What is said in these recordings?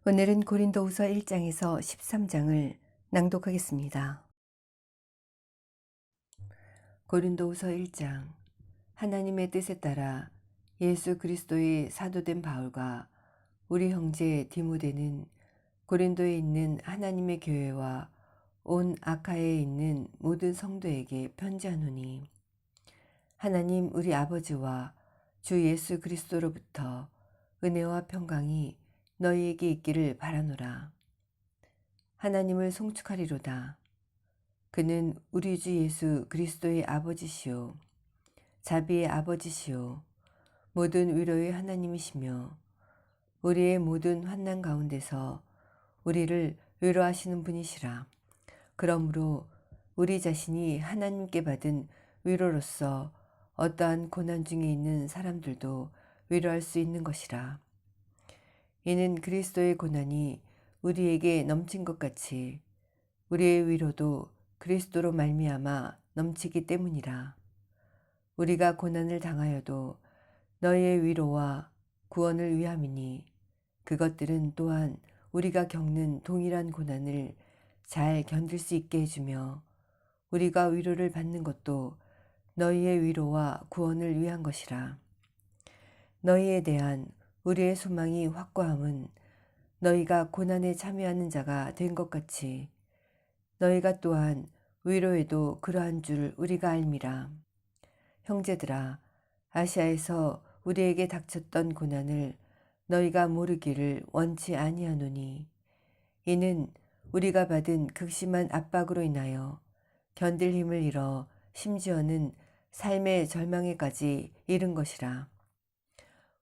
오늘은 고린도후서 1장에서 13장을 낭독하겠습니다. 고린도후서 1장. 하나님의 뜻에 따라 예수 그리스도의 사도된 바울과 우리 형제 디모데는 고린도에 있는 하나님의 교회와 온 아카야에 있는 모든 성도에게 편지하노니, 하나님 우리 아버지와 주 예수 그리스도로부터 은혜와 평강이 너희에게 있기를 바라노라. 하나님을 송축하리로다. 그는 우리 주 예수 그리스도의 아버지시요 자비의 아버지시요 모든 위로의 하나님이시며, 우리의 모든 환난 가운데서 우리를 위로하시는 분이시라. 그러므로 우리 자신이 하나님께 받은 위로로서 어떠한 고난 중에 있는 사람들도 위로할 수 있는 것이라. 이는 그리스도의 고난이 우리에게 넘친 것 같이 우리의 위로도 그리스도로 말미암아 넘치기 때문이라. 우리가 고난을 당하여도 너희의 위로와 구원을 위함이니, 그것들은 또한 우리가 겪는 동일한 고난을 잘 견딜 수 있게 해주며, 우리가 위로를 받는 것도 너희의 위로와 구원을 위한 것이라. 너희에 대한 우리의 소망이 확고함은 너희가 고난에 참여하는 자가 된 것 같이 너희가 또한 위로에도 그러한 줄 우리가 알미라. 형제들아, 아시아에서 우리에게 닥쳤던 고난을 너희가 모르기를 원치 아니하노니, 이는 우리가 받은 극심한 압박으로 인하여 견딜 힘을 잃어 심지어는 삶의 절망에까지 이른 것이라.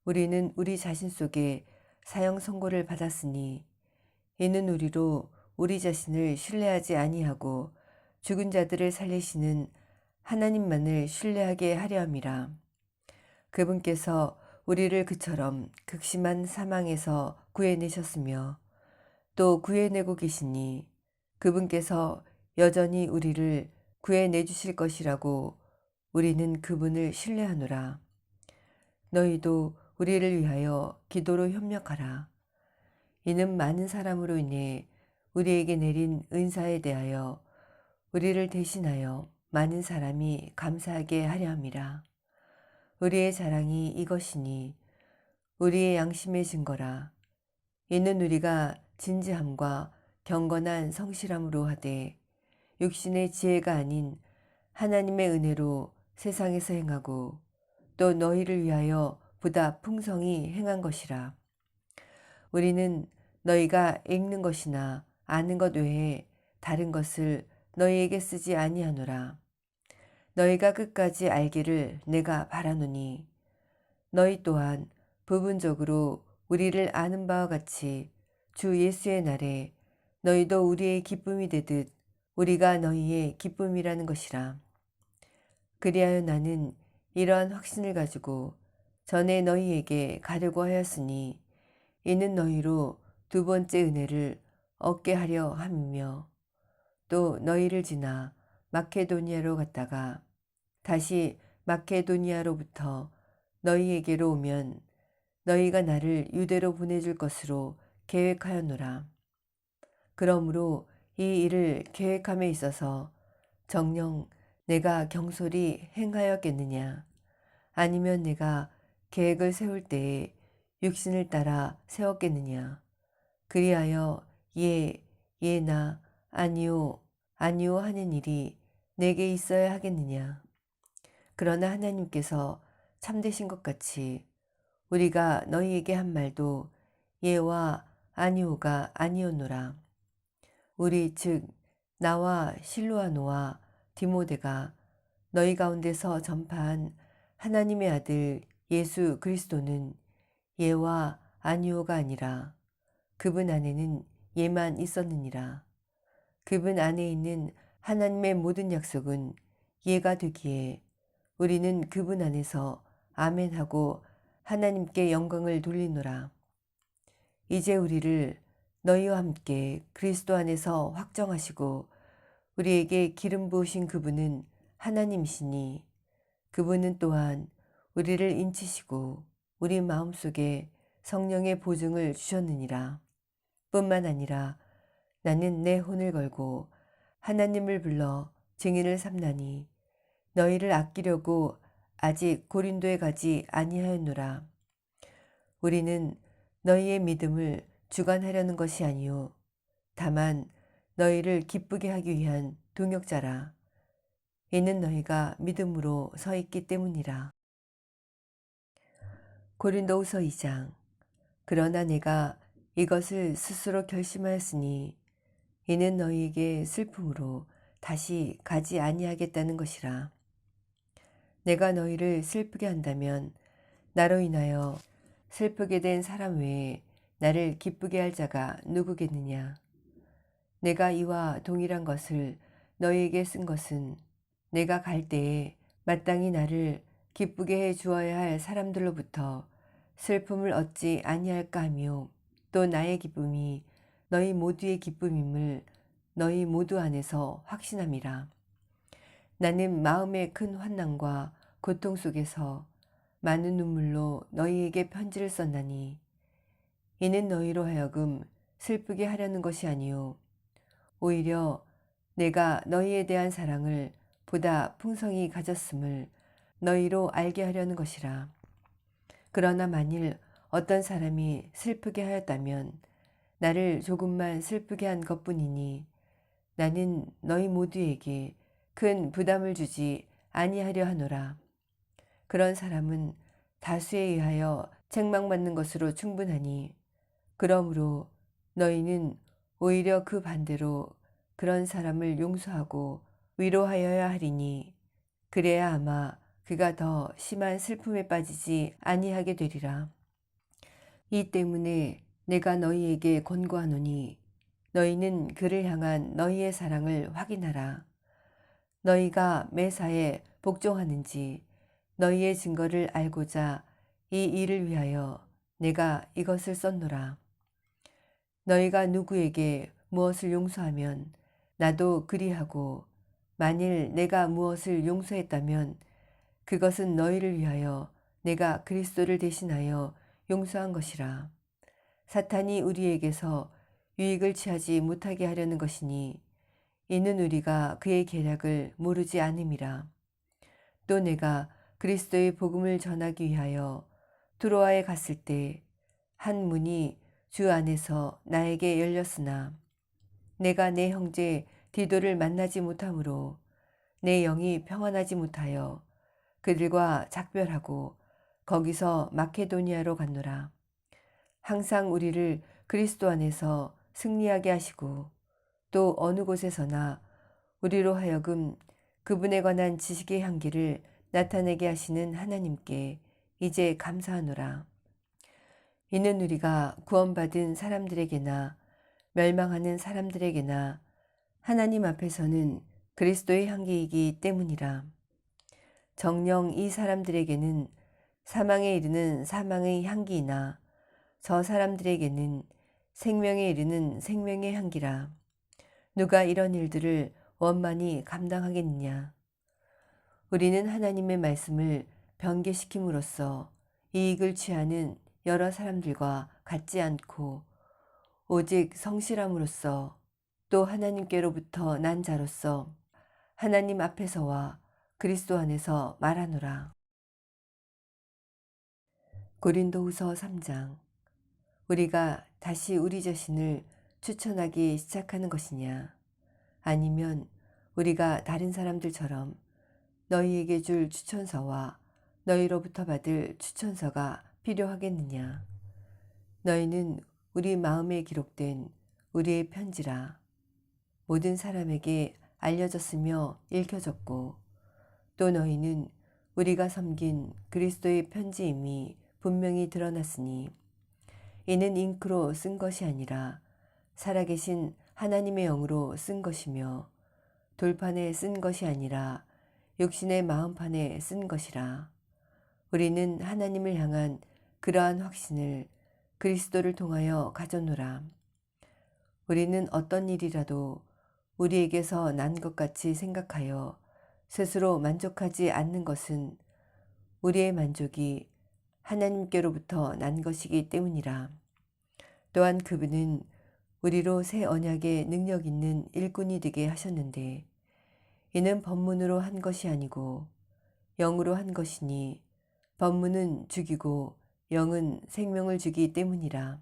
우리는 우리 자신 속에 사형 선고를 받았으니, 이는 우리로 우리 자신을 신뢰하지 아니하고 죽은 자들을 살리시는 하나님만을 신뢰하게 하려 함이라. 그분께서 우리를 그처럼 극심한 사망에서 구해내셨으며 또 구해내고 계시니, 그분께서 여전히 우리를 구해내주실 것이라고 우리는 그분을 신뢰하노라. 너희도 우리를 위하여 기도로 협력하라. 이는 많은 사람으로 인해 우리에게 내린 은사에 대하여 우리를 대신하여 많은 사람이 감사하게 하려 함이라. 우리의 자랑이 이것이니 우리의 양심의 증거라. 이는 우리가 진지함과 경건한 성실함으로 하되 육신의 지혜가 아닌 하나님의 은혜로 세상에서 행하고 또 너희를 위하여 보다 풍성히 행한 것이라. 우리는 너희가 읽는 것이나 아는 것 외에 다른 것을 너희에게 쓰지 아니하노라. 너희가 끝까지 알기를 내가 바라노니, 너희 또한 부분적으로 우리를 아는 바와 같이 주 예수의 날에 너희도 우리의 기쁨이 되듯 우리가 너희의 기쁨이라는 것이라. 그리하여 나는 이러한 확신을 가지고 전에 너희에게 가려고 하였으니, 이는 너희로 두 번째 은혜를 얻게 하려 함이며, 또 너희를 지나 마케도니아로 갔다가 다시 마케도니아로부터 너희에게로 오면 너희가 나를 유대로 보내줄 것으로 계획하였노라. 그러므로 이 일을 계획함에 있어서 정녕 내가 경솔히 행하였겠느냐? 아니면 내가 계획을 세울 때에 육신을 따라 세웠겠느냐? 그리하여 예나 아니요 아니요 하는 일이 내게 있어야 하겠느냐? 그러나 하나님께서 참되신 것 같이 우리가 너희에게 한 말도 예와 아니오가 아니었노라. 우리 즉 나와 실로아노와 디모데가 너희 가운데서 전파한 하나님의 아들 예수 그리스도는 예와 아니오가 아니라 그분 안에는 예만 있었느니라. 그분 안에 있는 하나님의 모든 약속은 예가 되기에 우리는 그분 안에서 아멘하고 하나님께 영광을 돌리노라. 이제 우리를 너희와 함께 그리스도 안에서 확정하시고 우리에게 기름 부으신 그분은 하나님이시니, 그분은 또한 우리를 인치시고 우리 마음속에 성령의 보증을 주셨느니라. 뿐만 아니라 나는 내 혼을 걸고 하나님을 불러 증인을 삼나니 너희를 아끼려고 아직 고린도에 가지 아니하였노라. 우리는 너희의 믿음을 주관하려는 것이 아니요 다만 너희를 기쁘게 하기 위한 동역자라. 이는 너희가 믿음으로 서 있기 때문이라. 고린도후서 2장. 그러나 내가 이것을 스스로 결심하였으니 이는 너희에게 슬픔으로 다시 가지 아니하겠다는 것이라. 내가 너희를 슬프게 한다면 나로 인하여 슬프게 된 사람 외에 나를 기쁘게 할 자가 누구겠느냐. 내가 이와 동일한 것을 너희에게 쓴 것은 내가 갈 때에 마땅히 나를 기쁘게 해 주어야 할 사람들로부터 슬픔을 얻지 아니할까 하며 또 나의 기쁨이 너희 모두의 기쁨임을 너희 모두 안에서 확신함이라. 나는 마음의 큰 환난과 고통 속에서 많은 눈물로 너희에게 편지를 썼나니 이는 너희로 하여금 슬프게 하려는 것이 아니요 오히려 내가 너희에 대한 사랑을 보다 풍성히 가졌음을 너희로 알게 하려는 것이라. 그러나 만일 어떤 사람이 슬프게 하였다면 나를 조금만 슬프게 한 것뿐이니 나는 너희 모두에게 큰 부담을 주지 아니하려 하노라. 그런 사람은 다수에 의하여 책망받는 것으로 충분하니 그러므로 너희는 오히려 그 반대로 그런 사람을 용서하고 위로하여야 하리니 그래야 아마 그가 더 심한 슬픔에 빠지지 아니하게 되리라. 이 때문에 내가 너희에게 권고하노니 너희는 그를 향한 너희의 사랑을 확인하라. 너희가 매사에 복종하는지 너희의 증거를 알고자 이 일을 위하여 내가 이것을 썼노라. 너희가 누구에게 무엇을 용서하면 나도 그리하고 만일 내가 무엇을 용서했다면 그것은 너희를 위하여 내가 그리스도를 대신하여 용서한 것이라. 사탄이 우리에게서 유익을 취하지 못하게 하려는 것이니 이는 우리가 그의 계략을 모르지 않음이라. 또 내가 그리스도의 복음을 전하기 위하여 트로아에 갔을 때 한 문이 주 안에서 나에게 열렸으나 내가 내 형제 디도를 만나지 못하므로 내 영이 평안하지 못하여 그들과 작별하고 거기서 마케도니아로 갔노라. 항상 우리를 그리스도 안에서 승리하게 하시고 또 어느 곳에서나 우리로 하여금 그분에 관한 지식의 향기를 나타내게 하시는 하나님께 이제 감사하노라. 이는 우리가 구원받은 사람들에게나 멸망하는 사람들에게나 하나님 앞에서는 그리스도의 향기이기 때문이라. 정녕 이 사람들에게는 사망에 이르는 사망의 향기이나 저 사람들에게는 생명에 이르는 생명의 향기라. 누가 이런 일들을 원만히 감당하겠느냐. 우리는 하나님의 말씀을 변개시킴으로써 이익을 취하는 여러 사람들과 같지 않고 오직 성실함으로써 또 하나님께로부터 난 자로서 하나님 앞에서와 그리스도 안에서 말하노라. 고린도후서 3장. 우리가 다시 우리 자신을 추천하기 시작하는 것이냐? 아니면 우리가 다른 사람들처럼 너희에게 줄 추천서와 너희로부터 받을 추천서가 필요하겠느냐? 너희는 우리 마음에 기록된 우리의 편지라. 모든 사람에게 알려졌으며 읽혀졌고 또 너희는 우리가 섬긴 그리스도의 편지임이 분명히 드러났으니 이는 잉크로 쓴 것이 아니라 살아계신 하나님의 영으로 쓴 것이며 돌판에 쓴 것이 아니라 육신의 마음판에 쓴 것이라. 우리는 하나님을 향한 그러한 확신을 그리스도를 통하여 가졌노라. 우리는 어떤 일이라도 우리에게서 난 것 같이 생각하여 스스로 만족하지 않는 것은 우리의 만족이 하나님께로부터 난 것이기 때문이라. 또한 그분은 우리로 새 언약의 능력 있는 일꾼이 되게 하셨는데 이는 법문으로 한 것이 아니고 영으로 한 것이니 법문은 죽이고 영은 생명을 주기 때문이라.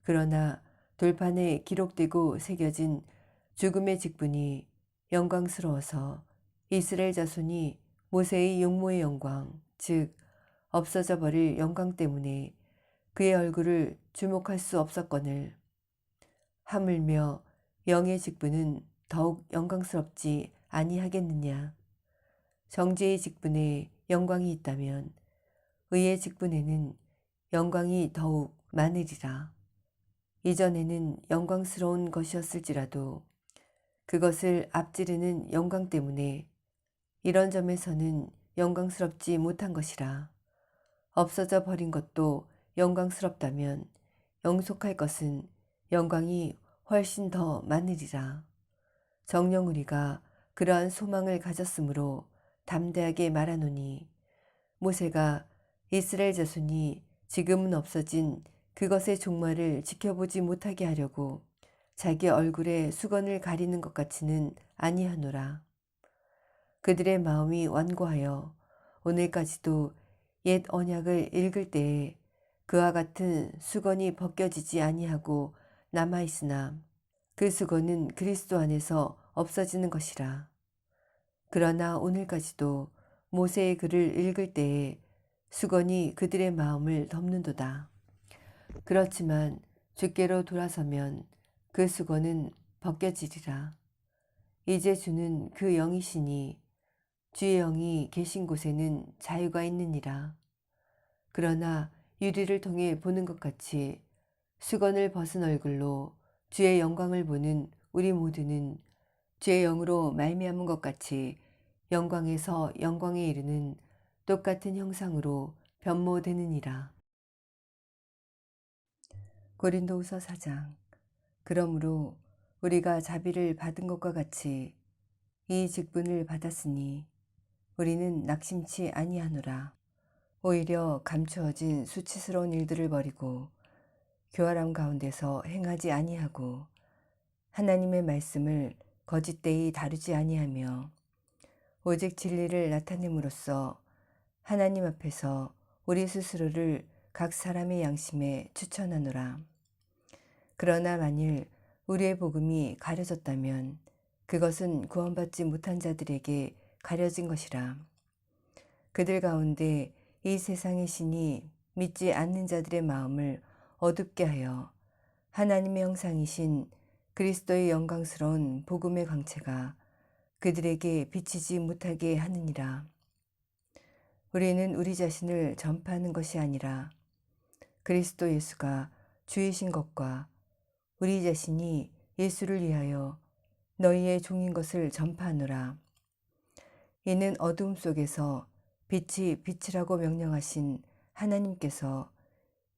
그러나 돌판에 기록되고 새겨진 죽음의 직분이 영광스러워서 이스라엘 자손이 모세의 용모의 영광, 즉 없어져 버릴 영광 때문에 그의 얼굴을 주목할 수 없었거늘 하물며 영의 직분은 더욱 영광스럽지 아니하겠느냐. 정죄의 직분에 영광이 있다면 의의 직분에는 영광이 더욱 많으리라. 이전에는 영광스러운 것이었을지라도 그것을 앞지르는 영광 때문에 이런 점에서는 영광스럽지 못한 것이라. 없어져 버린 것도 영광스럽다면 영속할 것은 영광이 훨씬 더 많으리라. 정녕 우리가 그러한 소망을 가졌으므로 담대하게 말하노니 모세가 이스라엘 자손이 지금은 없어진 그것의 종말을 지켜보지 못하게 하려고 자기 얼굴에 수건을 가리는 것 같이는 아니하노라. 그들의 마음이 완고하여 오늘까지도 옛 언약을 읽을 때에 그와 같은 수건이 벗겨지지 아니하고 남아있으나 그 수건은 그리스도 안에서 없어지는 것이라. 그러나 오늘까지도 모세의 글을 읽을 때에 수건이 그들의 마음을 덮는도다. 그렇지만 주께로 돌아서면 그 수건은 벗겨지리라. 이제 주는 그 영이시니 주의 영이 계신 곳에는 자유가 있느니라. 그러나 유리를 통해 보는 것 같이 수건을 벗은 얼굴로 주의 영광을 보는 우리 모두는 주의 영으로 말미암은 것 같이 영광에서 영광에 이르는 똑같은 형상으로 변모되느니라. 고린도후서 4장. 그러므로 우리가 자비를 받은 것과 같이 이 직분을 받았으니 우리는 낙심치 아니하노라. 오히려 감추어진 수치스러운 일들을 버리고 교활함 가운데서 행하지 아니하고 하나님의 말씀을 거짓되이 다루지 아니하며 오직 진리를 나타냄으로써 하나님 앞에서 우리 스스로를 각 사람의 양심에 추천하노라. 그러나 만일 우리의 복음이 가려졌다면 그것은 구원받지 못한 자들에게 가려진 것이라. 그들 가운데 이 세상의 신이 믿지 않는 자들의 마음을 어둡게 하여 하나님의 형상이신 그리스도의 영광스러운 복음의 광채가 그들에게 비치지 못하게 하느니라. 우리는 우리 자신을 전파하는 것이 아니라 그리스도 예수가 주이신 것과 우리 자신이 예수를 위하여 너희의 종인 것을 전파하노라. 이는 어두움 속에서 빛이 빛이라고 명령하신 하나님께서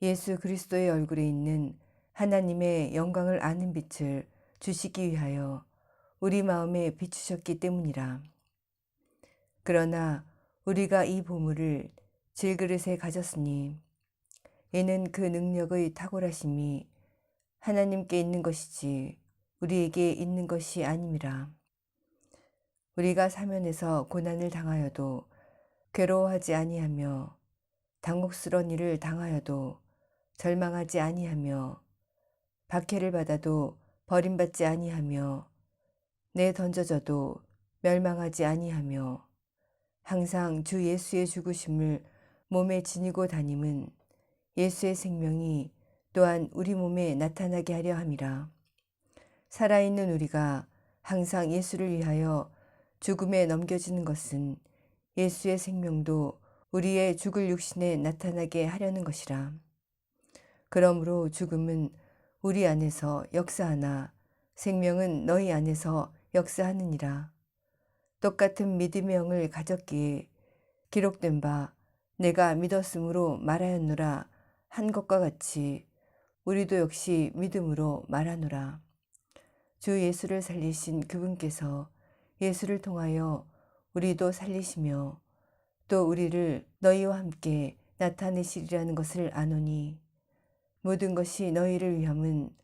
예수 그리스도의 얼굴에 있는 하나님의 영광을 아는 빛을 주시기 위하여 우리 마음에 비추셨기 때문이라. 그러나 우리가 이 보물을 질그릇에 가졌으니 이는 그 능력의 탁월하심이 하나님께 있는 것이지 우리에게 있는 것이 아님이라. 우리가 사면에서 고난을 당하여도 괴로워하지 아니하며 당혹스러운 일을 당하여도 절망하지 아니하며 박해를 받아도 버림받지 아니하며 내던져져도 멸망하지 아니하며 항상 주 예수의 죽으심을 몸에 지니고 다님은 예수의 생명이 또한 우리 몸에 나타나게 하려 함이라. 살아있는 우리가 항상 예수를 위하여 죽음에 넘겨지는 것은 예수의 생명도 우리의 죽을 육신에 나타나게 하려는 것이라. 그러므로 죽음은 우리 안에서 역사하나 생명은 너희 안에서 역사하느니라. 똑같은 믿음의 영을 가졌기에 기록된 바 내가 믿었으므로 말하였노라 한 것과 같이 우리도 역시 믿음으로 말하노라. 주 예수를 살리신 그분께서 예수를 통하여 우리도 살리시며 또 우리를 너희와 함께 나타내시리라는 것을 아노니 모든 것이 너희를 위함은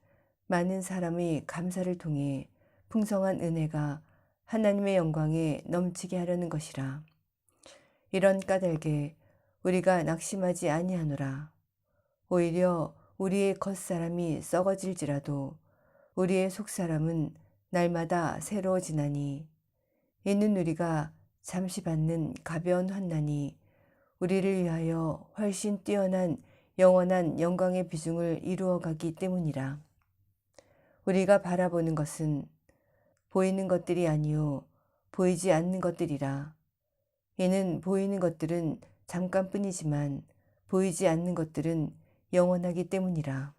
많은 사람의 감사를 통해 풍성한 은혜가 하나님의 영광에 넘치게 하려는 것이라. 이런 까닭에 우리가 낙심하지 아니하노라. 오히려 우리의 겉사람이 썩어질지라도 우리의 속사람은 날마다 새로워지나니, 이는 우리가 잠시 받는 가벼운 환난이 우리를 위하여 훨씬 뛰어난 영원한 영광의 비중을 이루어가기 때문이라. 우리가 바라보는 것은 보이는 것들이 아니요 보이지 않는 것들이라. 이는 보이는 것들은 잠깐뿐이지만 보이지 않는 것들은 영원하기 때문이라.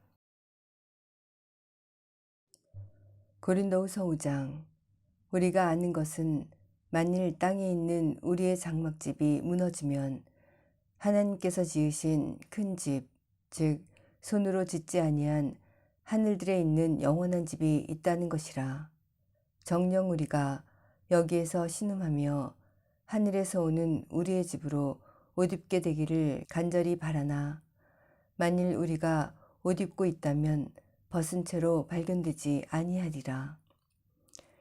고린도후서 5장. 우리가 아는 것은 만일 땅에 있는 우리의 장막집이 무너지면 하나님께서 지으신 큰 집, 즉 손으로 짓지 아니한 하늘들에 있는 영원한 집이 있다는 것이라. 정녕 우리가 여기에서 신음하며 하늘에서 오는 우리의 집으로 옷 입게 되기를 간절히 바라나, 만일 우리가 옷 입고 있다면 벗은 채로 발견되지 아니하리라.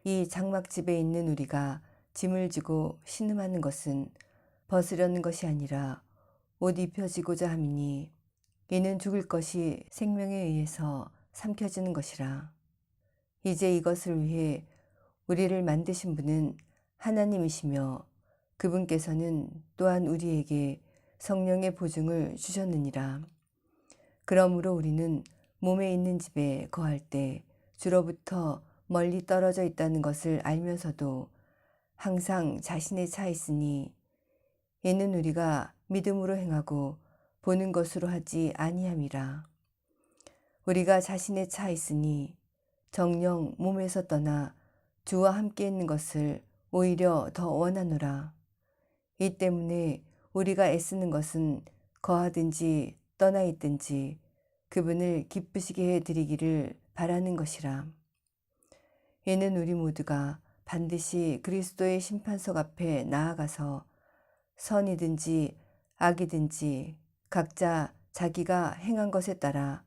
이 장막집에 있는 우리가 짐을 지고 신음하는 것은 벗으려는 것이 아니라 옷 입혀지고자 함이니, 이는 죽을 것이 생명에 의해서 삼켜지는 것이라. 이제 이것을 위해 우리를 만드신 분은 하나님이시며 그분께서는 또한 우리에게 성령의 보증을 주셨느니라. 그러므로 우리는 몸에 있는 집에 거할 때 주로부터 멀리 떨어져 있다는 것을 알면서도 항상 자신에 차 있으니, 이는 우리가 믿음으로 행하고 보는 것으로 하지 아니함이라. 우리가 자신에 차 있으니 정녕 몸에서 떠나 주와 함께 있는 것을 오히려 더 원하노라. 이 때문에 우리가 애쓰는 것은 거하든지 떠나 있든지 그분을 기쁘시게 해드리기를 바라는 것이라. 이는 우리 모두가 반드시 그리스도의 심판석 앞에 나아가서 선이든지 악이든지 각자 자기가 행한 것에 따라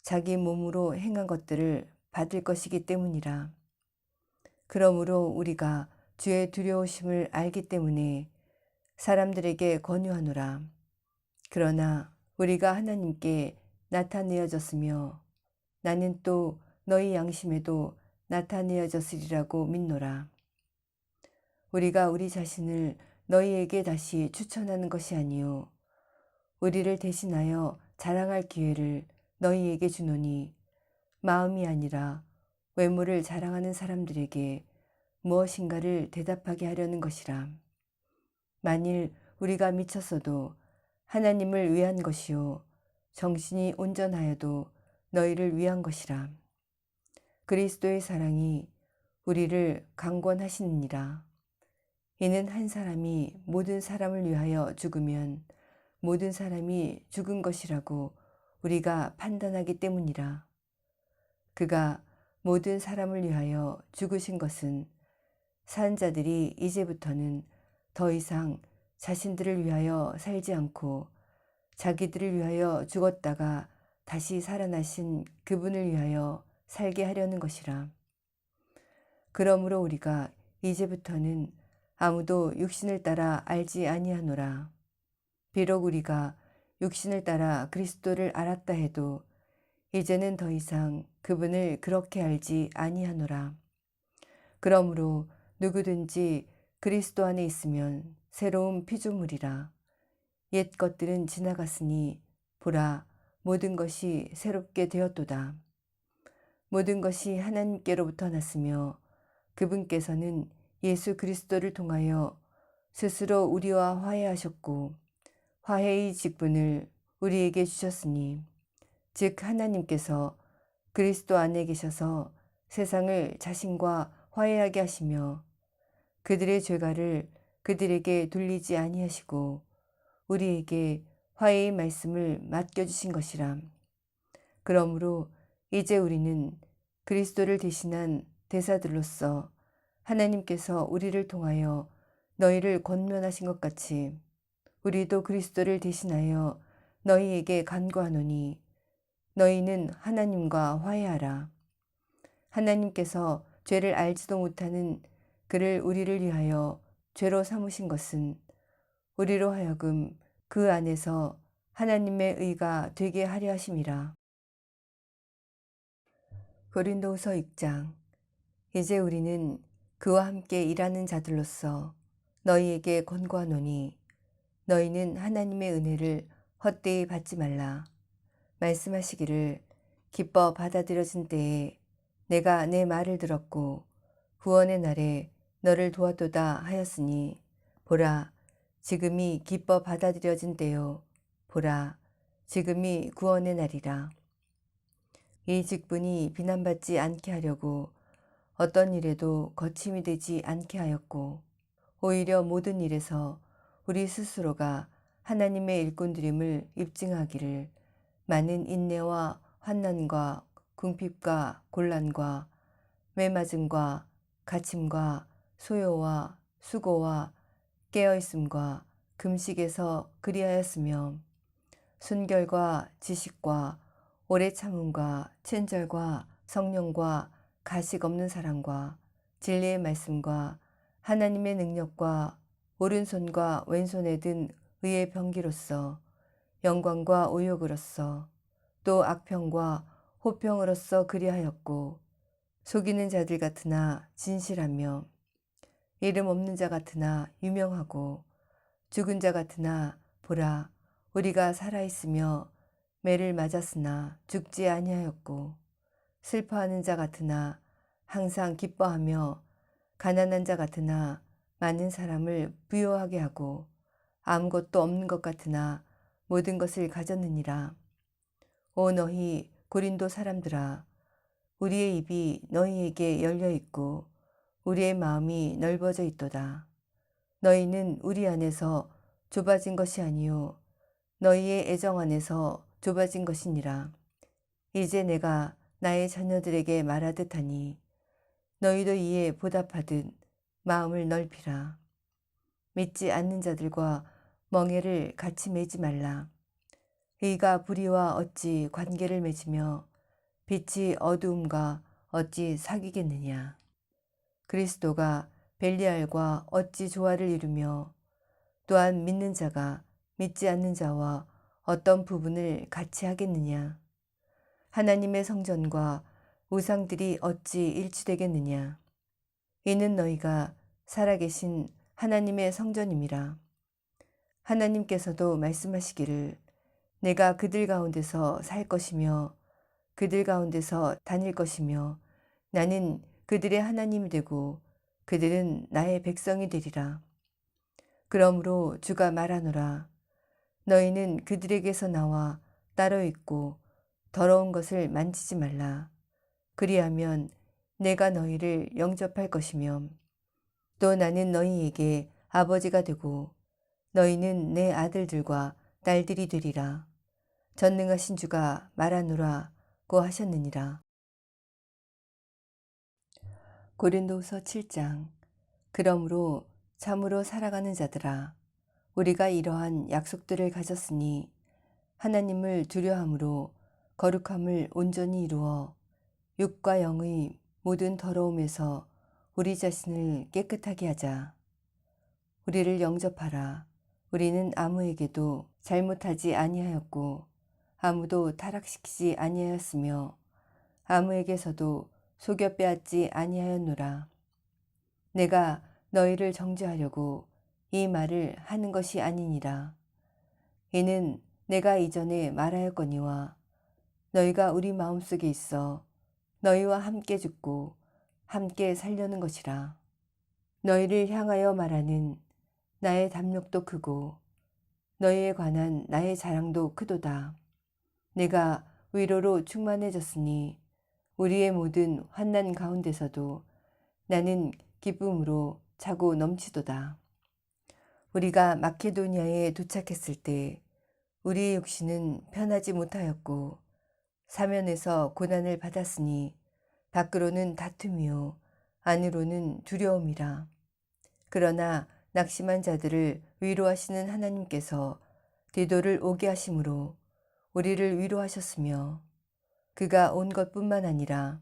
자기 몸으로 행한 것들을 받을 것이기 때문이라. 그러므로 우리가 주의 두려우심을 알기 때문에 사람들에게 권유하노라. 그러나 우리가 하나님께 나타내어졌으며 나는 또 너희 양심에도 나타내어졌으리라고 믿노라. 우리가 우리 자신을 너희에게 다시 추천하는 것이 아니요 우리를 대신하여 자랑할 기회를 너희에게 주노니, 마음이 아니라 외모를 자랑하는 사람들에게 무엇인가를 대답하게 하려는 것이라. 만일 우리가 미쳤어도 하나님을 위한 것이요 정신이 온전하여도 너희를 위한 것이라. 그리스도의 사랑이 우리를 강권하시느니라. 이는 한 사람이 모든 사람을 위하여 죽으면 모든 사람이 죽은 것이라고 우리가 판단하기 때문이라. 그가 모든 사람을 위하여 죽으신 것은 산 자들이 이제부터는 더 이상 자신들을 위하여 살지 않고 자기들을 위하여 죽었다가 다시 살아나신 그분을 위하여 살게 하려는 것이라. 그러므로 우리가 이제부터는 아무도 육신을 따라 알지 아니하노라. 비록 우리가 육신을 따라 그리스도를 알았다 해도 이제는 더 이상 그분을 그렇게 알지 아니하노라. 그러므로 누구든지 그리스도 안에 있으면 새로운 피조물이라. 옛 것들은 지나갔으니 보라, 모든 것이 새롭게 되었도다. 모든 것이 하나님께로부터 났으며 그분께서는 예수 그리스도를 통하여 스스로 우리와 화해하셨고 화해의 직분을 우리에게 주셨으니, 즉 하나님께서 그리스도 안에 계셔서 세상을 자신과 화해하게 하시며 그들의 죄가를 그들에게 돌리지 아니하시고 우리에게 화해의 말씀을 맡겨주신 것이라. 그러므로 이제 우리는 그리스도를 대신한 대사들로서 하나님께서 우리를 통하여 너희를 권면하신 것 같이 우리도 그리스도를 대신하여 너희에게 간구하노니, 너희는 하나님과 화해하라. 하나님께서 죄를 알지도 못하는 그를 우리를 위하여 죄로 삼으신 것은 우리로 하여금 그 안에서 하나님의 의가 되게 하려 하심이라. 고린도후서 6장. 이제 우리는 그와 함께 일하는 자들로서 너희에게 권고하노니 너희는 하나님의 은혜를 헛되이 받지 말라. 말씀하시기를 기뻐 받아들여진 때에 내가 내 말을 들었고 구원의 날에 너를 도왔도다 하였으니 보라 지금이 기뻐 받아들여진 때요 보라 지금이 구원의 날이라. 이 직분이 비난받지 않게 하려고 어떤 일에도 거침이 되지 않게 하였고 오히려 모든 일에서 우리 스스로가 하나님의 일꾼들임을 입증하기를 많은 인내와 환난과 궁핍과 곤란과 매맞음과 갇힘과 소요와 수고와 깨어있음과 금식에서 그리하였으며 순결과 지식과 오래 참음과 친절과 성령과 가식 없는 사랑과 진리의 말씀과 하나님의 능력과 오른손과 왼손에 든 의의 병기로서 영광과 오욕으로서 또 악평과 호평으로서 그리하였고 속이는 자들 같으나 진실하며 이름 없는 자 같으나 유명하고 죽은 자 같으나 보라 우리가 살아있으며 매를 맞았으나 죽지 아니하였고 슬퍼하는 자 같으나 항상 기뻐하며 가난한 자 같으나 많은 사람을 부요하게 하고 아무것도 없는 것 같으나 모든 것을 가졌느니라. 오 너희 고린도 사람들아 우리의 입이 너희에게 열려 있고 우리의 마음이 넓어져 있도다. 너희는 우리 안에서 좁아진 것이 아니요 너희의 애정 안에서 좁아진 것이니라. 이제 내가 나의 자녀들에게 말하듯 하니 너희도 이에 보답하듯 마음을 넓히라. 믿지 않는 자들과 멍에를 같이 매지 말라. 의가 불의와 어찌 관계를 맺으며 빛이 어두움과 어찌 사귀겠느냐. 그리스도가 벨리알과 어찌 조화를 이루며 또한 믿는 자가 믿지 않는 자와 어떤 부분을 같이 하겠느냐. 하나님의 성전과 우상들이 어찌 일치되겠느냐. 이는 너희가 살아계신 하나님의 성전임이라. 하나님께서도 말씀하시기를 내가 그들 가운데서 살 것이며 그들 가운데서 다닐 것이며 나는 그들의 하나님이 되고 그들은 나의 백성이 되리라. 그러므로 주가 말하노라. 너희는 그들에게서 나와 따로 있고 더러운 것을 만지지 말라. 그리하면 내가 너희를 영접할 것이며 또 나는 너희에게 아버지가 되고 너희는 내 아들들과 딸들이 되리라. 전능하신 주가 말하노라고 하셨느니라. 고린도후서 7장. 그러므로 참으로 살아가는 자들아 우리가 이러한 약속들을 가졌으니 하나님을 두려함으로 거룩함을 온전히 이루어 육과 영의 모든 더러움에서 우리 자신을 깨끗하게 하자. 우리를 영접하라. 우리는 아무에게도 잘못하지 아니하였고 아무도 타락시키지 아니하였으며 아무에게서도 속여 빼앗지 아니하였노라. 내가 너희를 정죄하려고 이 말을 하는 것이 아니니라. 이는 내가 이전에 말하였거니와 너희가 우리 마음속에 있어 너희와 함께 죽고 함께 살려는 것이라. 너희를 향하여 말하는 나의 담력도 크고 너희에 관한 나의 자랑도 크도다. 내가 위로로 충만해졌으니 우리의 모든 환난 가운데서도 나는 기쁨으로 차고 넘치도다. 우리가 마케도니아에 도착했을 때 우리의 육신은 편하지 못하였고 사면에서 고난을 받았으니 밖으로는 다툼이요 안으로는 두려움이라. 그러나 낙심한 자들을 위로하시는 하나님께서 디도를 오게 하심으로 우리를 위로하셨으며 그가 온 것뿐만 아니라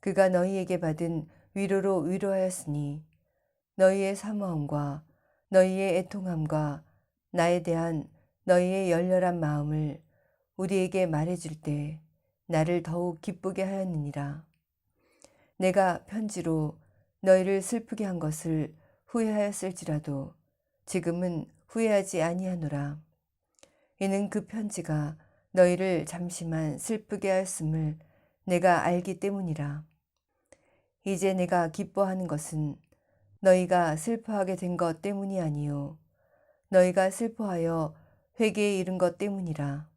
그가 너희에게 받은 위로로 위로하였으니 너희의 사모함과 너희의 애통함과 나에 대한 너희의 열렬한 마음을 우리에게 말해줄 때 나를 더욱 기쁘게 하였느니라. 내가 편지로 너희를 슬프게 한 것을 후회하였을지라도 지금은 후회하지 아니하노라. 이는 그 편지가 너희를 잠시만 슬프게 하였음을 내가 알기 때문이라. 이제 내가 기뻐하는 것은 너희가 슬퍼하게 된 것 때문이 아니요 너희가 슬퍼하여 회개에 이른 것 때문이라.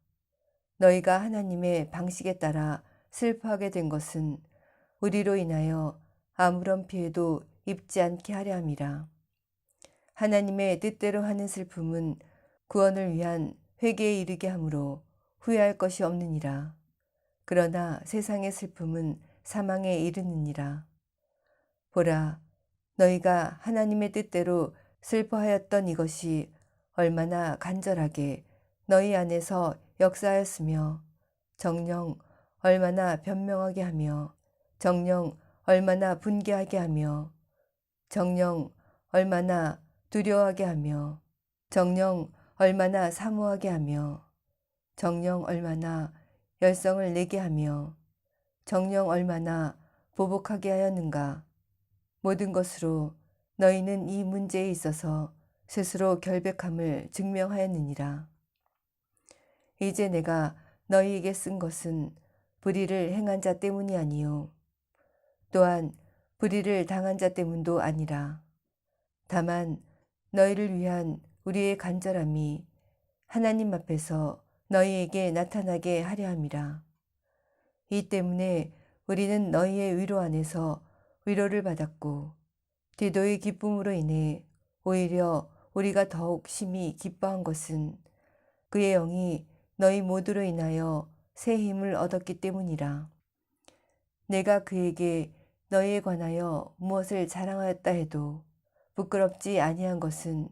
너희가 하나님의 방식에 따라 슬퍼하게 된 것은 우리로 인하여 아무런 피해도 입지 않게 하려 함이라. 하나님의 뜻대로 하는 슬픔은 구원을 위한 회개에 이르게 하므로 후회할 것이 없느니라. 그러나 세상의 슬픔은 사망에 이르느니라. 보라, 너희가 하나님의 뜻대로 슬퍼하였던 이것이 얼마나 간절하게 너희 안에서 역사하였으며 정녕 얼마나 변명하게 하며 정녕 얼마나 분개하게 하며 정녕 얼마나 두려워하게 하며 정녕 얼마나 사모하게 하며 정녕 얼마나 열성을 내게 하며 정녕 얼마나 보복하게 하였는가. 모든 것으로 너희는 이 문제에 있어서 스스로 결백함을 증명하였느니라. 이제 내가 너희에게 쓴 것은 불의를 행한 자 때문이 아니요 또한 불의를 당한 자 때문도 아니라 다만 너희를 위한 우리의 간절함이 하나님 앞에서 너희에게 나타나게 하려 함이라. 이 때문에 우리는 너희의 위로 안에서 위로를 받았고 디도의 기쁨으로 인해 오히려 우리가 더욱 심히 기뻐한 것은 그의 영이 너희 모두로 인하여 새 힘을 얻었기 때문이라. 내가 그에게 너희에 관하여 무엇을 자랑하였다 해도 부끄럽지 아니한 것은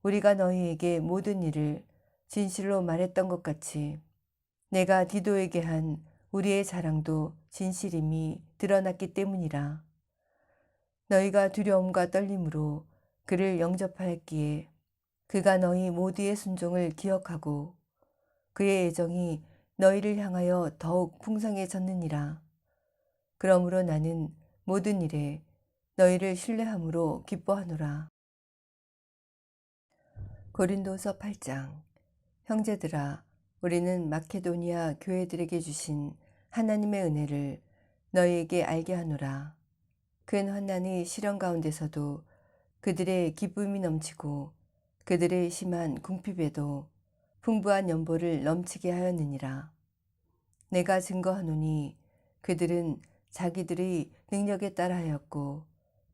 우리가 너희에게 모든 일을 진실로 말했던 것 같이 내가 디도에게 한 우리의 자랑도 진실임이 드러났기 때문이라. 너희가 두려움과 떨림으로 그를 영접하였기에 그가 너희 모두의 순종을 기억하고 그의 애정이 너희를 향하여 더욱 풍성해졌느니라. 그러므로 나는 모든 일에 너희를 신뢰함으로 기뻐하노라. 고린도서 8장. 형제들아, 우리는 마케도니아 교회들에게 주신 하나님의 은혜를 너희에게 알게 하노라. 큰 환난의 시련 가운데서도 그들의 기쁨이 넘치고 그들의 심한 궁핍에도 풍부한 연보를 넘치게 하였느니라. 내가 증거하노니 그들은 자기들의 능력에 따라 하였고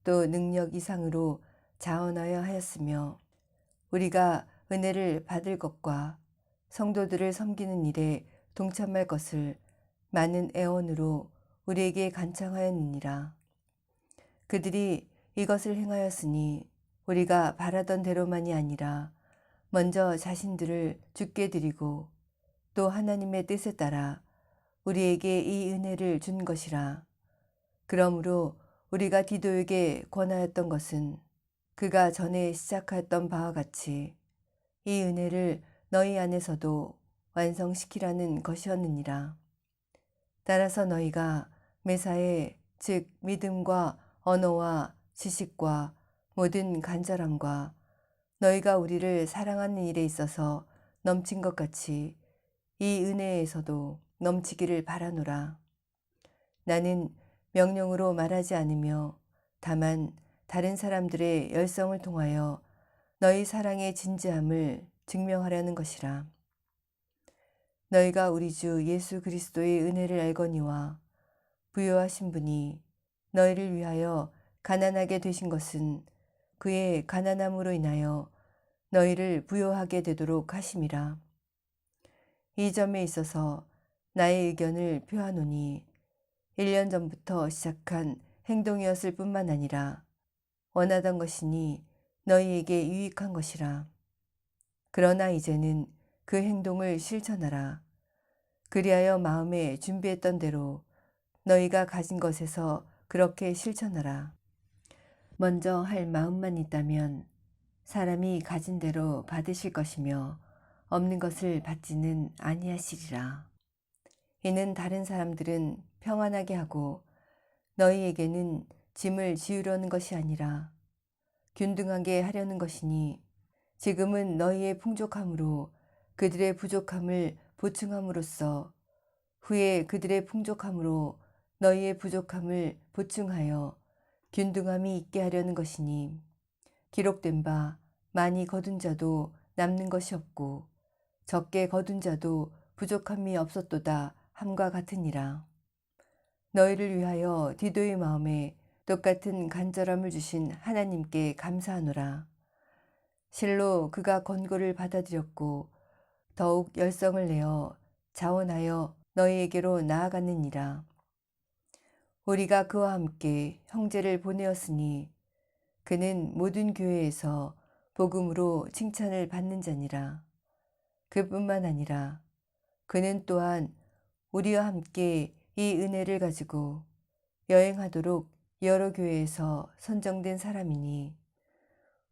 또 능력 이상으로 자원하여 하였으며 우리가 은혜를 받을 것과 성도들을 섬기는 일에 동참할 것을 많은 애원으로 우리에게 간청하였느니라. 그들이 이것을 행하였으니 우리가 바라던 대로만이 아니라 먼저 자신들을 주께 드리고 또 하나님의 뜻에 따라 우리에게 이 은혜를 준 것이라. 그러므로 우리가 디도에게 권하였던 것은 그가 전에 시작하였던 바와 같이 이 은혜를 너희 안에서도 완성시키라는 것이었느니라. 따라서 너희가 매사에 즉 믿음과 언어와 지식과 모든 간절함과 너희가 우리를 사랑하는 일에 있어서 넘친 것 같이 이 은혜에서도 넘치기를 바라노라. 나는 명령으로 말하지 않으며 다만 다른 사람들의 열성을 통하여 너희 사랑의 진지함을 증명하려는 것이라. 너희가 우리 주 예수 그리스도의 은혜를 알거니와 부요하신 분이 너희를 위하여 가난하게 되신 것은 그의 가난함으로 인하여 너희를 부요하게 되도록 하심이라. 이 점에 있어서 나의 의견을 표하노니 1년 전부터 시작한 행동이었을 뿐만 아니라 원하던 것이니 너희에게 유익한 것이라. 그러나 이제는 그 행동을 실천하라. 그리하여 마음에 준비했던 대로 너희가 가진 것에서 그렇게 실천하라. 먼저 할 마음만 있다면 사람이 가진 대로 받으실 것이며 없는 것을 받지는 아니하시리라. 이는 다른 사람들은 평안하게 하고 너희에게는 짐을 지우려는 것이 아니라 균등하게 하려는 것이니 지금은 너희의 풍족함으로 그들의 부족함을 보충함으로써 후에 그들의 풍족함으로 너희의 부족함을 보충하여 균등함이 있게 하려는 것이니 기록된 바 많이 거둔 자도 남는 것이 없고 적게 거둔 자도 부족함이 없었도다 함과 같으니라. 너희를 위하여 디도의 마음에 똑같은 간절함을 주신 하나님께 감사하노라. 실로 그가 권고를 받아들였고 더욱 열성을 내어 자원하여 너희에게로 나아갔느니라. 우리가 그와 함께 형제를 보내었으니 그는 모든 교회에서 복음으로 칭찬을 받는 자니라. 그뿐만 아니라 그는 또한 우리와 함께 이 은혜를 가지고 여행하도록 여러 교회에서 선정된 사람이니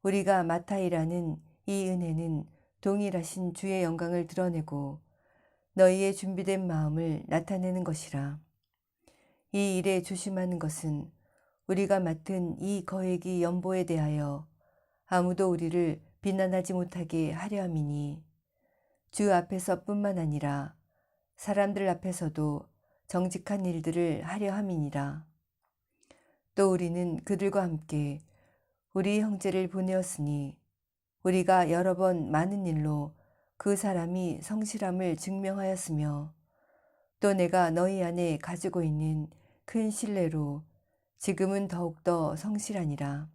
우리가 마타이라는 이 은혜는 동일하신 주의 영광을 드러내고 너희의 준비된 마음을 나타내는 것이라. 이 일에 조심하는 것은 우리가 맡은 이 거액의 연보에 대하여 아무도 우리를 비난하지 못하게 하려 함이니 주 앞에서뿐만 아니라 사람들 앞에서도 정직한 일들을 하려 함이니라. 또 우리는 그들과 함께 우리 형제를 보내었으니 우리가 여러 번 많은 일로 그 사람이 성실함을 증명하였으며 또 내가 너희 안에 가지고 있는 큰 신뢰로 지금은 더욱더 성실하니라.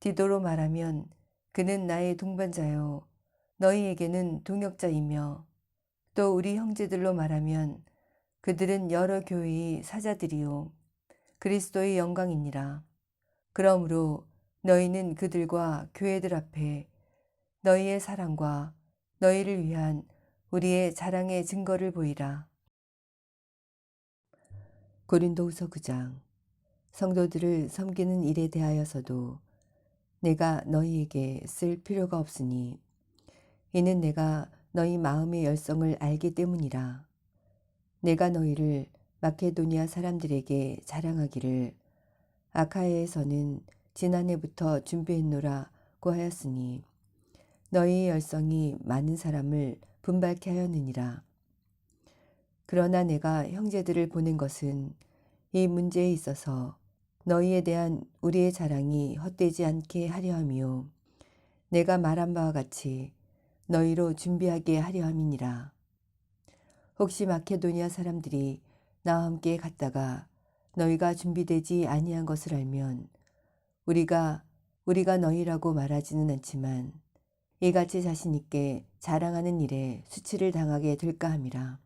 디도로 말하면 그는 나의 동반자요 너희에게는 동역자이며 또 우리 형제들로 말하면 그들은 여러 교회의 사자들이요 그리스도의 영광이니라. 그러므로 너희는 그들과 교회들 앞에 너희의 사랑과 너희를 위한 우리의 자랑의 증거를 보이라. 고린도후서 9장. 성도들을 섬기는 일에 대하여서도 내가 너희에게 쓸 필요가 없으니 이는 내가 너희 마음의 열성을 알기 때문이라. 내가 너희를 마케도니아 사람들에게 자랑하기를 아카야에서는 지난해부터 준비했노라고 하였으니 너희의 열성이 많은 사람을 분발케 하였느니라. 그러나 내가 형제들을 보낸 것은 이 문제에 있어서 너희에 대한 우리의 자랑이 헛되지 않게 하려 함이요 내가 말한 바와 같이 너희로 준비하게 하려 함이니라. 혹시 마케도니아 사람들이 나와 함께 갔다가 너희가 준비되지 아니한 것을 알면 우리가 너희라고 말하지는 않지만 이같이 자신 있게 자랑하는 일에 수치를 당하게 될까 함이라.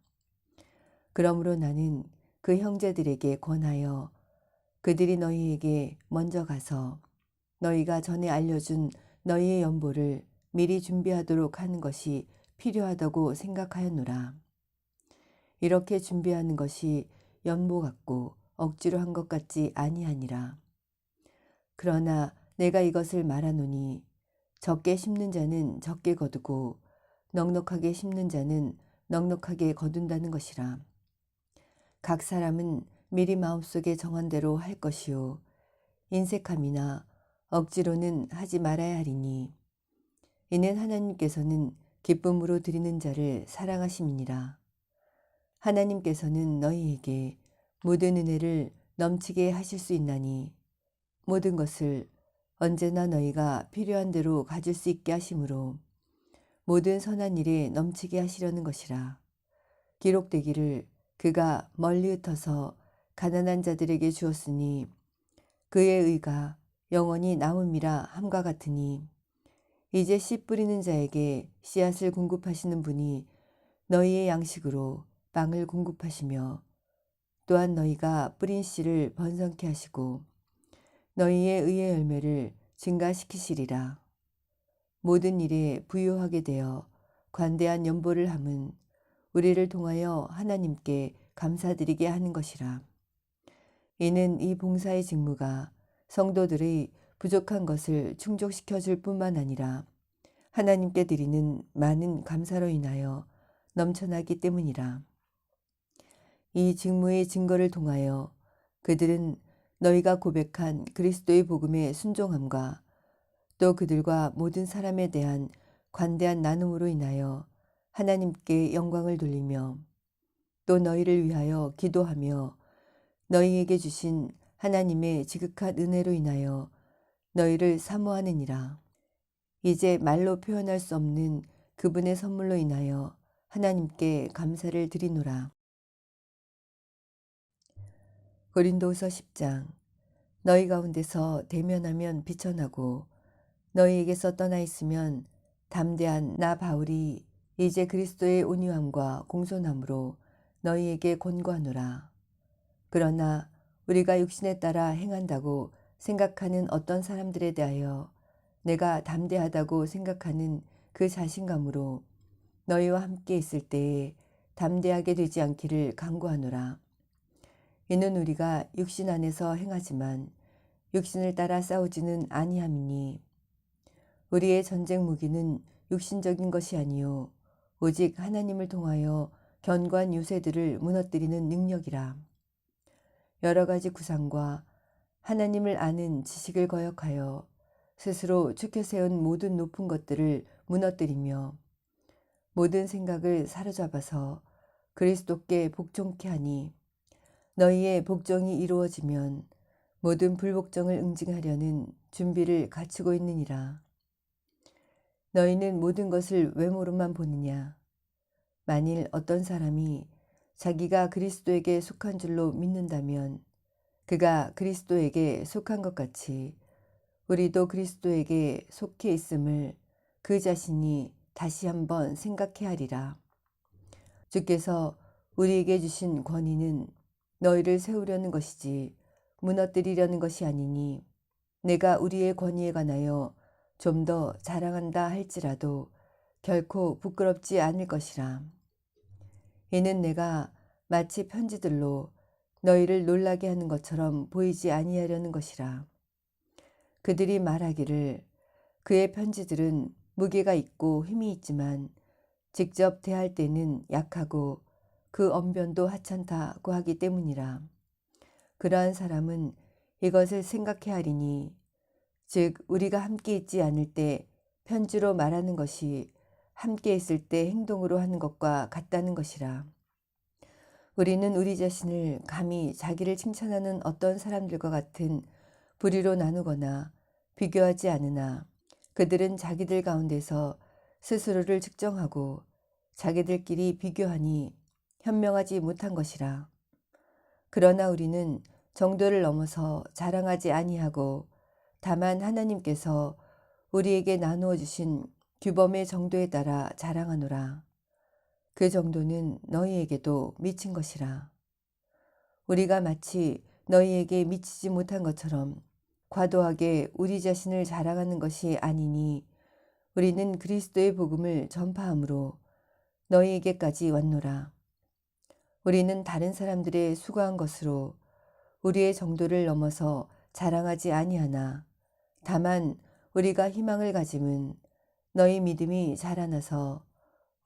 그러므로 나는 그 형제들에게 권하여 그들이 너희에게 먼저 가서 너희가 전에 알려준 너희의 연보를 미리 준비하도록 하는 것이 필요하다고 생각하였노라. 이렇게 준비하는 것이 연보 같고 억지로 한 것 같지 아니하니라. 그러나 내가 이것을 말하노니 적게 심는 자는 적게 거두고 넉넉하게 심는 자는 넉넉하게 거둔다는 것이라. 각 사람은 미리 마음속에 정한 대로 할 것이요 인색함이나 억지로는 하지 말아야 하리니 이는 하나님께서는 기쁨으로 드리는 자를 사랑하심이니라. 하나님께서는 너희에게 모든 은혜를 넘치게 하실 수 있나니 모든 것을 언제나 너희가 필요한 대로 가질 수 있게 하심으로 모든 선한 일에 넘치게 하시려는 것이라. 기록되기를 그가 멀리 흩어서 가난한 자들에게 주었으니 그의 의가 영원히 남음이라 함과 같으니 이제 씨 뿌리는 자에게 씨앗을 공급하시는 분이 너희의 양식으로 빵을 공급하시며 또한 너희가 뿌린 씨를 번성케 하시고 너희의 의의 열매를 증가시키시리라. 모든 일에 부유하게 되어 관대한 연보를 함은 우리를 통하여 하나님께 감사드리게 하는 것이라. 이는 이 봉사의 직무가 성도들의 부족한 것을 충족시켜 줄 뿐만 아니라 하나님께 드리는 많은 감사로 인하여 넘쳐나기 때문이라. 이 직무의 증거를 통하여 그들은 너희가 고백한 그리스도의 복음의 순종함과 또 그들과 모든 사람에 대한 관대한 나눔으로 인하여 하나님께 영광을 돌리며 또 너희를 위하여 기도하며 너희에게 주신 하나님의 지극한 은혜로 인하여 너희를 사모하느니라. 이제 말로 표현할 수 없는 그분의 선물로 인하여 하나님께 감사를 드리노라. 고린도후서 10장. 너희 가운데서 대면하면 비천하고 너희에게서 떠나 있으면 담대한 나 바울이 이제 그리스도의 온유함과 공손함으로 너희에게 권고하노라. 그러나 우리가 육신에 따라 행한다고 생각하는 어떤 사람들에 대하여 내가 담대하다고 생각하는 그 자신감으로 너희와 함께 있을 때에 담대하게 되지 않기를 간구하노라. 이는 우리가 육신 안에서 행하지만 육신을 따라 싸우지는 아니함이니 우리의 전쟁 무기는 육신적인 것이 아니요 오직 하나님을 통하여 견고한 요새들을 무너뜨리는 능력이라. 여러 가지 구상과 하나님을 아는 지식을 거역하여 스스로 축혀 세운 모든 높은 것들을 무너뜨리며 모든 생각을 사로잡아서 그리스도께 복종케 하니 너희의 복종이 이루어지면 모든 불복종을 응징하려는 준비를 갖추고 있느니라. 너희는 모든 것을 외모로만 보느냐? 만일 어떤 사람이 자기가 그리스도에게 속한 줄로 믿는다면 그가 그리스도에게 속한 것 같이 우리도 그리스도에게 속해 있음을 그 자신이 다시 한번 생각해 하리라. 주께서 우리에게 주신 권위는 너희를 세우려는 것이지 무너뜨리려는 것이 아니니 내가 우리의 권위에 관하여 좀 더 자랑한다 할지라도 결코 부끄럽지 않을 것이라. 이는 내가 마치 편지들로 너희를 놀라게 하는 것처럼 보이지 아니하려는 것이라. 그들이 말하기를 그의 편지들은 무게가 있고 힘이 있지만 직접 대할 때는 약하고 그 언변도 하찮다고 하기 때문이라. 그러한 사람은 이것을 생각해 하리니 즉 우리가 함께 있지 않을 때 편지로 말하는 것이 함께 있을 때 행동으로 하는 것과 같다는 것이라. 우리는 우리 자신을 감히 자기를 칭찬하는 어떤 사람들과 같은 부류로 나누거나 비교하지 않으나 그들은 자기들 가운데서 스스로를 측정하고 자기들끼리 비교하니 현명하지 못한 것이라. 그러나 우리는 정도를 넘어서 자랑하지 아니하고 다만 하나님께서 우리에게 나누어 주신 규범의 정도에 따라 자랑하노라. 그 정도는 너희에게도 미친 것이라. 우리가 마치 너희에게 미치지 못한 것처럼 과도하게 우리 자신을 자랑하는 것이 아니니 우리는 그리스도의 복음을 전파함으로 너희에게까지 왔노라. 우리는 다른 사람들의 수고한 것으로 우리의 정도를 넘어서 자랑하지 아니하나 다만 우리가 희망을 가짐은 너희 믿음이 자라나서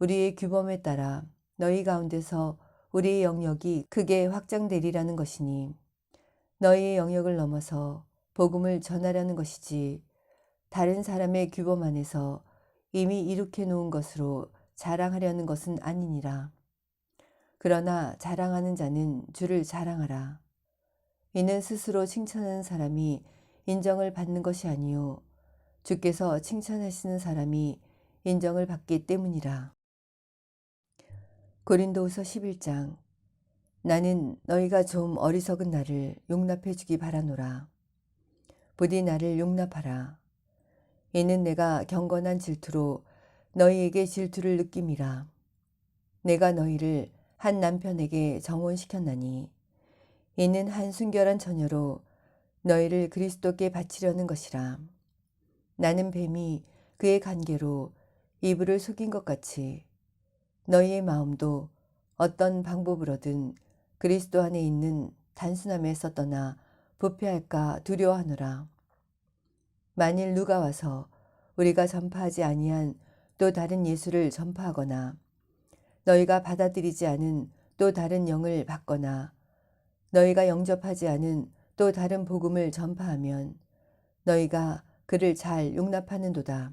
우리의 규범에 따라 너희 가운데서 우리의 영역이 크게 확장되리라는 것이니 너희의 영역을 넘어서 복음을 전하려는 것이지 다른 사람의 규범 안에서 이미 이룩해 놓은 것으로 자랑하려는 것은 아니니라. 그러나 자랑하는 자는 주를 자랑하라. 이는 스스로 칭찬하는 사람이 인정을 받는 것이 아니요 주께서 칭찬하시는 사람이 인정을 받기 때문이라. 고린도후서 11장. 나는 너희가 좀 어리석은 나를 용납해 주기 바라노라. 부디 나를 용납하라. 이는 내가 경건한 질투로 너희에게 질투를 느낌이라. 내가 너희를 한 남편에게 정혼시켰나니 이는 한 순결한 처녀로 너희를 그리스도께 바치려는 것이라. 나는 뱀이 그의 관계로 이불을 속인 것 같이 너희의 마음도 어떤 방법으로든 그리스도 안에 있는 단순함에서 떠나 부패할까 두려워하노라. 만일 누가 와서 우리가 전파하지 아니한 또 다른 예수를 전파하거나 너희가 받아들이지 않은 또 다른 영을 받거나 너희가 영접하지 않은 또 다른 복음을 전파하면 너희가 그를 잘 용납하는도다.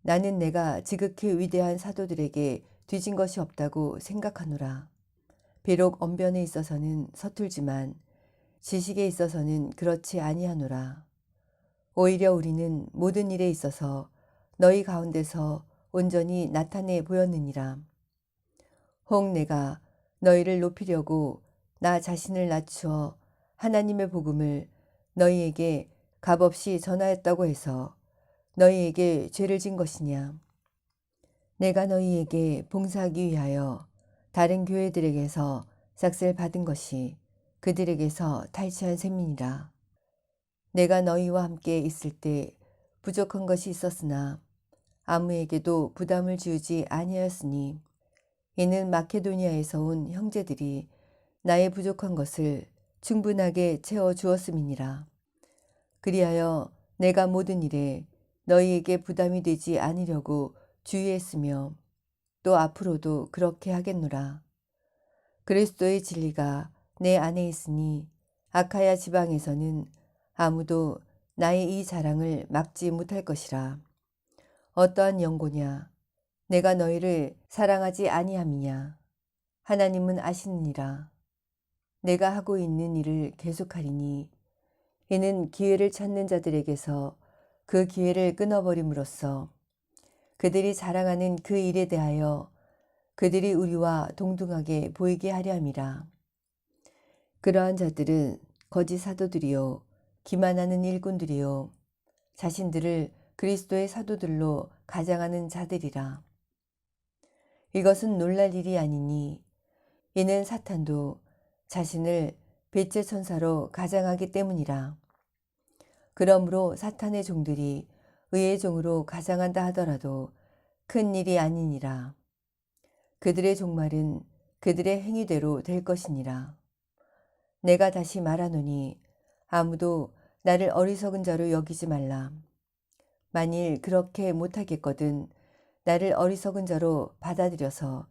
나는 내가 지극히 위대한 사도들에게 뒤진 것이 없다고 생각하노라. 비록 언변에 있어서는 서툴지만 지식에 있어서는 그렇지 아니하노라. 오히려 우리는 모든 일에 있어서 너희 가운데서 온전히 나타내 보였느니라. 혹 내가 너희를 높이려고 나 자신을 낮추어 하나님의 복음을 너희에게 값없이 전하였다고 해서 너희에게 죄를 진 것이냐. 내가 너희에게 봉사하기 위하여 다른 교회들에게서 삭슬 받은 것이 그들에게서 탈취한 셈이니라. 내가 너희와 함께 있을 때 부족한 것이 있었으나 아무에게도 부담을 지우지 아니하였으니 이는 마케도니아에서 온 형제들이 나의 부족한 것을 충분하게 채워 주었음이니라. 그리하여 내가 모든 일에 너희에게 부담이 되지 않으려고 주의했으며 또 앞으로도 그렇게 하겠노라. 그리스도의 진리가 내 안에 있으니 아카야 지방에서는 아무도 나의 이 자랑을 막지 못할 것이라. 어떠한 연고냐? 내가 너희를 사랑하지 아니함이냐? 하나님은 아시느니라. 내가 하고 있는 일을 계속하리니 이는 기회를 찾는 자들에게서 그 기회를 끊어버림으로써 그들이 자랑하는 그 일에 대하여 그들이 우리와 동등하게 보이게 하려 함이라. 그러한 자들은 거짓 사도들이요 기만하는 일꾼들이요 자신들을 그리스도의 사도들로 가장하는 자들이라. 이것은 놀랄 일이 아니니 이는 사탄도 자신을 빛의 천사로 가장하기 때문이라. 그러므로 사탄의 종들이 의의 종으로 가장한다 하더라도 큰 일이 아니니라. 그들의 종말은 그들의 행위대로 될 것이니라. 내가 다시 말하노니 아무도 나를 어리석은 자로 여기지 말라. 만일 그렇게 못하겠거든 나를 어리석은 자로 받아들여서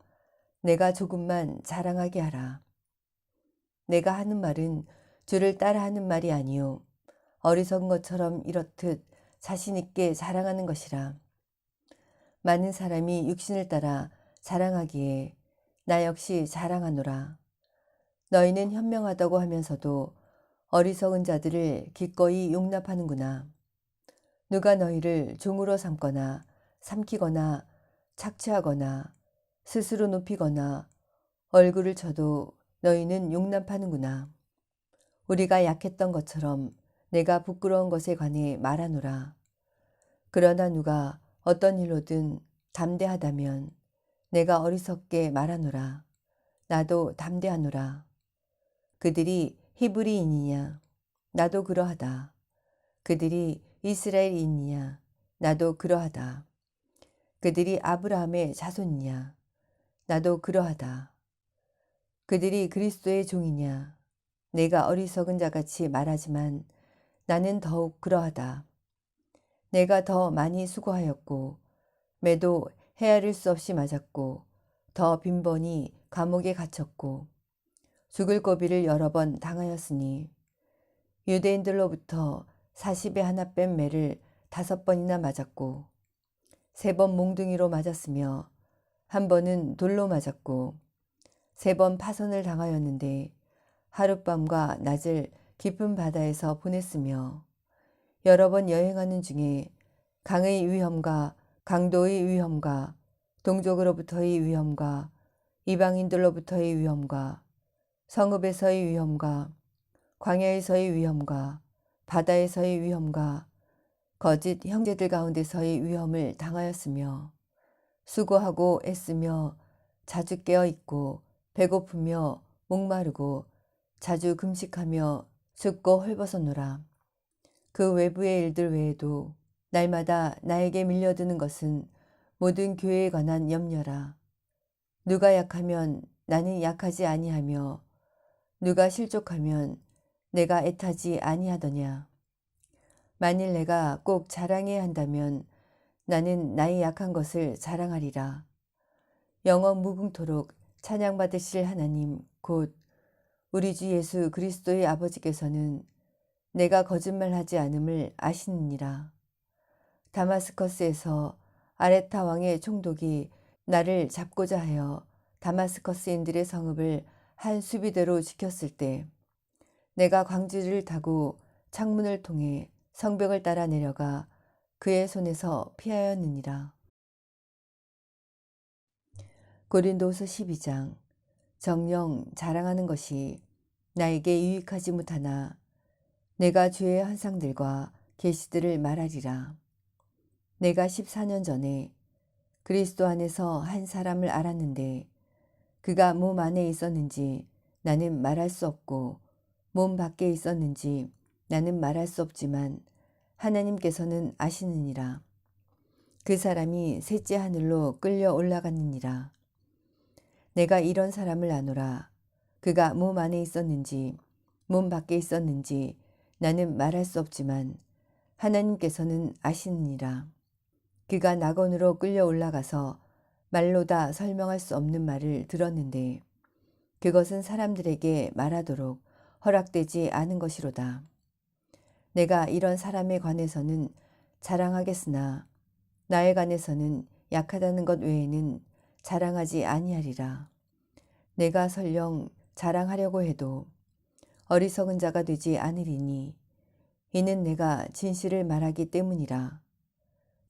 내가 조금만 자랑하게 하라. 내가 하는 말은 주를 따라하는 말이 아니요 어리석은 것처럼 이렇듯 자신 있게 자랑하는 것이라. 많은 사람이 육신을 따라 자랑하기에 나 역시 자랑하노라. 너희는 현명하다고 하면서도 어리석은 자들을 기꺼이 용납하는구나. 누가 너희를 종으로 삼거나 삼키거나 착취하거나 스스로 높이거나 얼굴을 쳐도 너희는 용납하는구나. 우리가 약했던 것처럼 내가 부끄러운 것에 관해 말하노라. 그러나 누가 어떤 일로든 담대하다면 내가 어리석게 말하노라. 나도 담대하노라. 그들이 히브리인이냐? 나도 그러하다. 그들이 이스라엘인이냐? 나도 그러하다. 그들이 아브라함의 자손이냐? 나도 그러하다. 그들이 그리스도의 종이냐? 내가 어리석은 자같이 말하지만 나는 더욱 그러하다. 내가 더 많이 수고하였고 매도 헤아릴 수 없이 맞았고 더 빈번히 감옥에 갇혔고 죽을 고비를 여러 번 당하였으니 유대인들로부터 40에 하나 뺀 매를 5번이나 맞았고 3번 몽둥이로 맞았으며 1번은 돌로 맞았고 3번 파선을 당하였는데 하룻밤과 낮을 깊은 바다에서 보냈으며 여러 번 여행하는 중에 강의 위험과 강도의 위험과 동족으로부터의 위험과 이방인들로부터의 위험과 성읍에서의 위험과 광야에서의 위험과 바다에서의 위험과 거짓 형제들 가운데서의 위험을 당하였으며 수고하고 애쓰며 자주 깨어 있고 배고프며 목마르고 자주 금식하며 춥고 헐벗었노라. 그 외부의 일들 외에도 날마다 나에게 밀려드는 것은 모든 교회에 관한 염려라. 누가 약하면 나는 약하지 아니하며 누가 실족하면 내가 애타지 아니하더냐. 만일 내가 꼭 자랑해야 한다면 나는 나의 약한 것을 자랑하리라. 영원 무궁토록 찬양받으실 하나님 곧 우리 주 예수 그리스도의 아버지께서는 내가 거짓말하지 않음을 아시느니라. 다마스커스에서 아레타 왕의 총독이 나를 잡고자 하여 다마스커스인들의 성읍을 한 수비대로 지켰을 때 내가 광주를 타고 창문을 통해 성벽을 따라 내려가 그의 손에서 피하였느니라. 고린도후서 12장. 정녕 자랑하는 것이 나에게 유익하지 못하나 내가 주의 환상들과 계시들을 말하리라. 내가 14년 전에 그리스도 안에서 한 사람을 알았는데 그가 몸 안에 있었는지 나는 말할 수 없고 몸 밖에 있었는지 나는 말할 수 없지만 하나님께서는 아시느니라. 그 사람이 셋째 하늘로 끌려 올라갔느니라. 내가 이런 사람을 아노라. 그가 몸 안에 있었는지 몸 밖에 있었는지 나는 말할 수 없지만 하나님께서는 아시느니라. 그가 낙원으로 끌려 올라가서 말로 다 설명할 수 없는 말을 들었는데 그것은 사람들에게 말하도록 허락되지 않은 것이로다. 내가 이런 사람에 관해서는 자랑하겠으나 나에 관해서는 약하다는 것 외에는 자랑하지 아니하리라. 내가 설령 자랑하려고 해도 어리석은 자가 되지 않으리니 이는 내가 진실을 말하기 때문이라.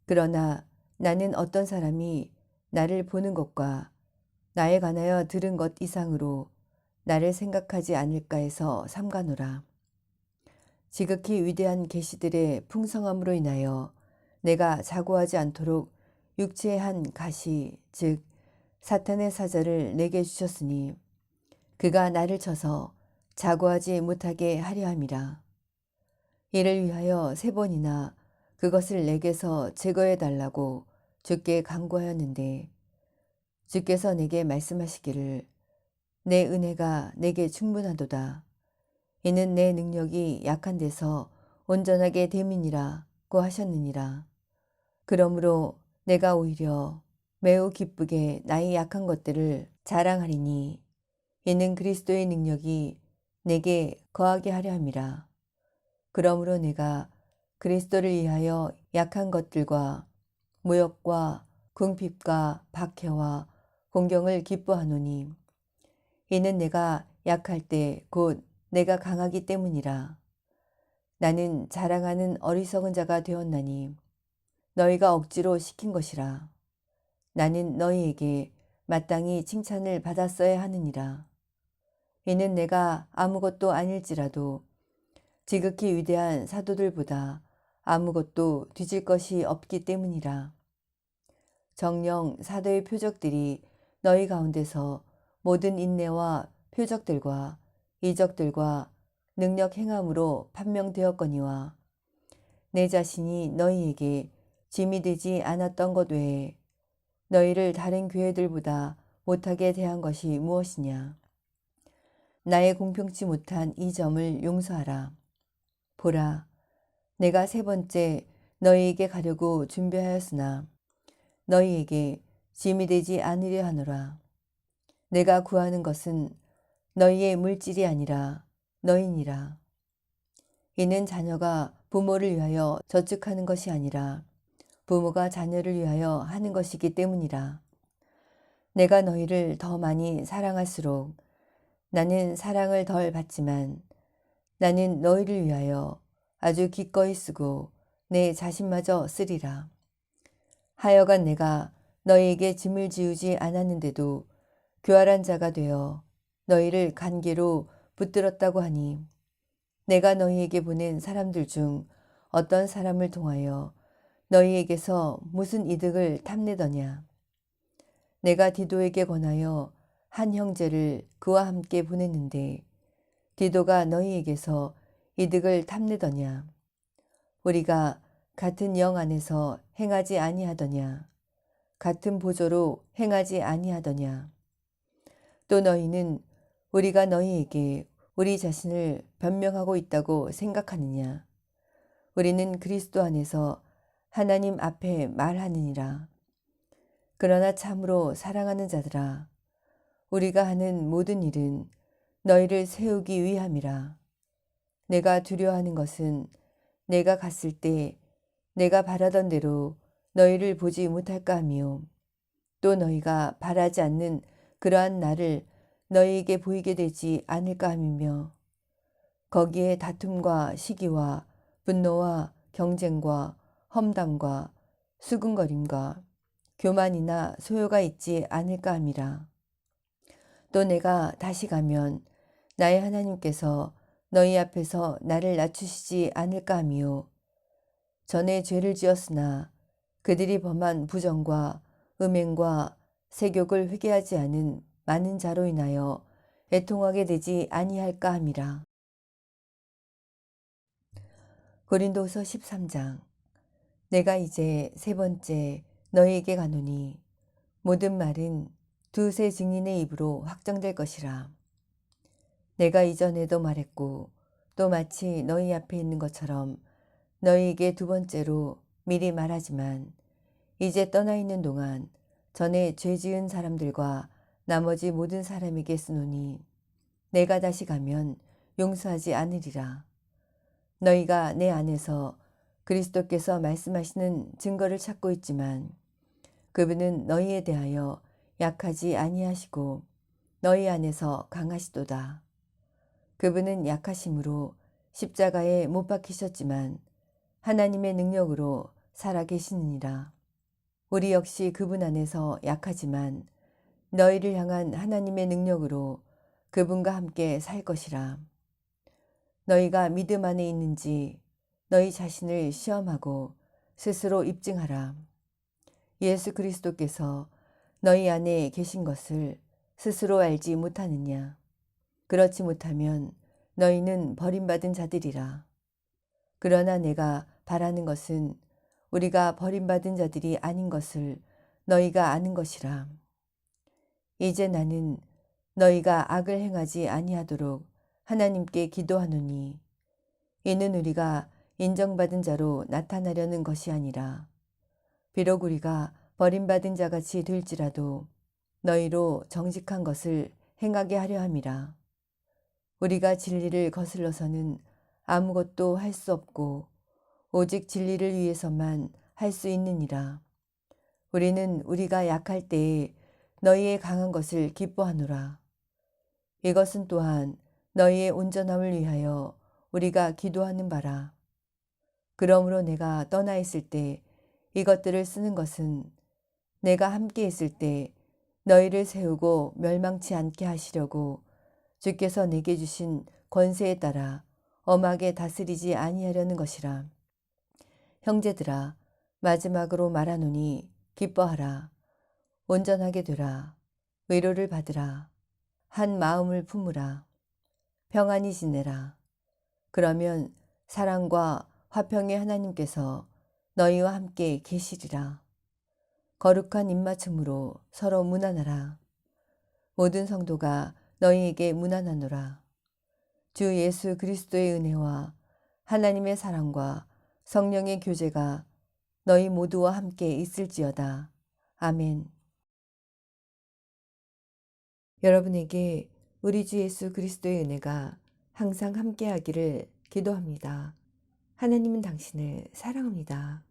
그러나 나는 어떤 사람이 나를 보는 것과 나에 관하여 들은 것 이상으로 나를 생각하지 않을까 해서 삼가노라. 지극히 위대한 계시들의 풍성함으로 인하여 내가 자고하지 않도록 육체의 한 가시 즉 사탄의 사자를 내게 주셨으니 그가 나를 쳐서 자고하지 못하게 하려 함이라. 이를 위하여 3번이나 그것을 내게서 제거해 달라고 주께 간구하였는데 주께서 내게 말씀하시기를 내 은혜가 내게 충분하도다. 이는 내 능력이 약한 데서 온전하게 됨이니라고 하셨느니라. 그러므로 내가 오히려 매우 기쁘게 나의 약한 것들을 자랑하리니 이는 그리스도의 능력이 내게 거하게 하려 함이라. 그러므로 내가 그리스도를 위하여 약한 것들과 모욕과 궁핍과 박해와 공경을 기뻐하노니 이는 내가 약할 때 곧 내가 강하기 때문이라. 나는 자랑하는 어리석은 자가 되었나니 너희가 억지로 시킨 것이라. 나는 너희에게 마땅히 칭찬을 받았어야 하느니라. 이는 내가 아무것도 아닐지라도 지극히 위대한 사도들보다 아무것도 뒤질 것이 없기 때문이라. 정녕 사도의 표적들이 너희 가운데서 모든 인내와 표적들과 이적들과 능력 행함으로 판명되었거니와 내 자신이 너희에게 짐이 되지 않았던 것 외에 너희를 다른 교회들보다 못하게 대한 것이 무엇이냐. 나의 공평치 못한 이 점을 용서하라. 보라, 내가 3번째 너희에게 가려고 준비하였으나 너희에게 짐이 되지 않으려 하노라. 내가 구하는 것은 너희의 물질이 아니라 너희니라. 이는 자녀가 부모를 위하여 저축하는 것이 아니라 부모가 자녀를 위하여 하는 것이기 때문이라. 내가 너희를 더 많이 사랑할수록 나는 사랑을 덜 받지만 나는 너희를 위하여 아주 기꺼이 쓰고 내 자신마저 쓰리라. 하여간 내가 너희에게 짐을 지우지 않았는데도 교활한 자가 되어 너희를 관계로 붙들었다고 하니 내가 너희에게 보낸 사람들 중 어떤 사람을 통하여 너희에게서 무슨 이득을 탐내더냐. 내가 디도에게 권하여 한 형제를 그와 함께 보냈는데 디도가 너희에게서 이득을 탐내더냐. 우리가 같은 영 안에서 행하지 아니하더냐. 같은 보조로 행하지 아니하더냐. 또 너희는 우리가 너희에게 우리 자신을 변명하고 있다고 생각하느냐? 우리는 그리스도 안에서 하나님 앞에 말하느니라. 그러나 참으로 사랑하는 자들아, 우리가 하는 모든 일은 너희를 세우기 위함이라. 내가 두려워하는 것은 내가 갔을 때 내가 바라던 대로 너희를 보지 못할까 하며, 또 너희가 바라지 않는 그러한 나를 너희에게 보이게 되지 않을까 함이며, 거기에 다툼과 시기와 분노와 경쟁과 험담과 수군거림과 교만이나 소요가 있지 않을까 함이라. 또 내가 다시 가면 나의 하나님께서 너희 앞에서 나를 낮추시지 않을까 하며, 전에 죄를 지었으나 그들이 범한 부정과 음행과 세욕을 회개하지 않은 많은 자로 인하여 애통하게 되지 아니할까 함이라. 고린도후서 13장. 내가 이제 세 번째 너희에게 가노니 모든 말은 두세 증인의 입으로 확정될 것이라. 내가 이전에도 말했고 또 마치 너희 앞에 있는 것처럼 너희에게 두 번째로 미리 말하지만, 이제 떠나 있는 동안 전에 죄 지은 사람들과 나머지 모든 사람에게 쓰노니 내가 다시 가면 용서하지 않으리라. 너희가 내 안에서 그리스도께서 말씀하시는 증거를 찾고 있지만, 그분은 너희에 대하여 약하지 아니하시고 너희 안에서 강하시도다. 그분은 약하심으로 십자가에 못 박히셨지만 하나님의 능력으로 살아 계시느니라. 우리 역시 그분 안에서 약하지만 너희를 향한 하나님의 능력으로 그분과 함께 살 것이라. 너희가 믿음 안에 있는지 너희 자신을 시험하고 스스로 입증하라. 예수 그리스도께서 너희 안에 계신 것을 스스로 알지 못하느냐? 그렇지 못하면 너희는 버림받은 자들이라. 그러나 내가 바라는 것은 우리가 버림받은 자들이 아닌 것을 너희가 아는 것이라. 이제 나는 너희가 악을 행하지 아니하도록 하나님께 기도하노니, 이는 우리가 인정받은 자로 나타나려는 것이 아니라, 비록 우리가 버림받은 자같이 될지라도 너희로 정직한 것을 행하게 하려 함이라. 우리가 진리를 거슬러서는 아무것도 할 수 없고 오직 진리를 위해서만 할 수 있느니라. 우리는 우리가 약할 때에 너희의 강한 것을 기뻐하노라. 이것은 또한 너희의 온전함을 위하여 우리가 기도하는 바라. 그러므로 내가 떠나 있을 때 이것들을 쓰는 것은 내가 함께 있을 때 너희를 세우고 멸망치 않게 하시려고 주께서 내게 주신 권세에 따라 엄하게 다스리지 아니하려는 것이라. 형제들아, 마지막으로 말하노니 기뻐하라. 온전하게 되라. 위로를 받으라. 한 마음을 품으라. 평안히 지내라. 그러면 사랑과 화평의 하나님께서 너희와 함께 계시리라. 거룩한 입맞춤으로 서로 문안하라. 모든 성도가 너희에게 문안하노라. 주 예수 그리스도의 은혜와 하나님의 사랑과 성령의 교제가 너희 모두와 함께 있을지어다. 아멘. 여러분에게 우리 주 예수 그리스도의 은혜가 항상 함께하기를 기도합니다. 하나님은 당신을 사랑합니다.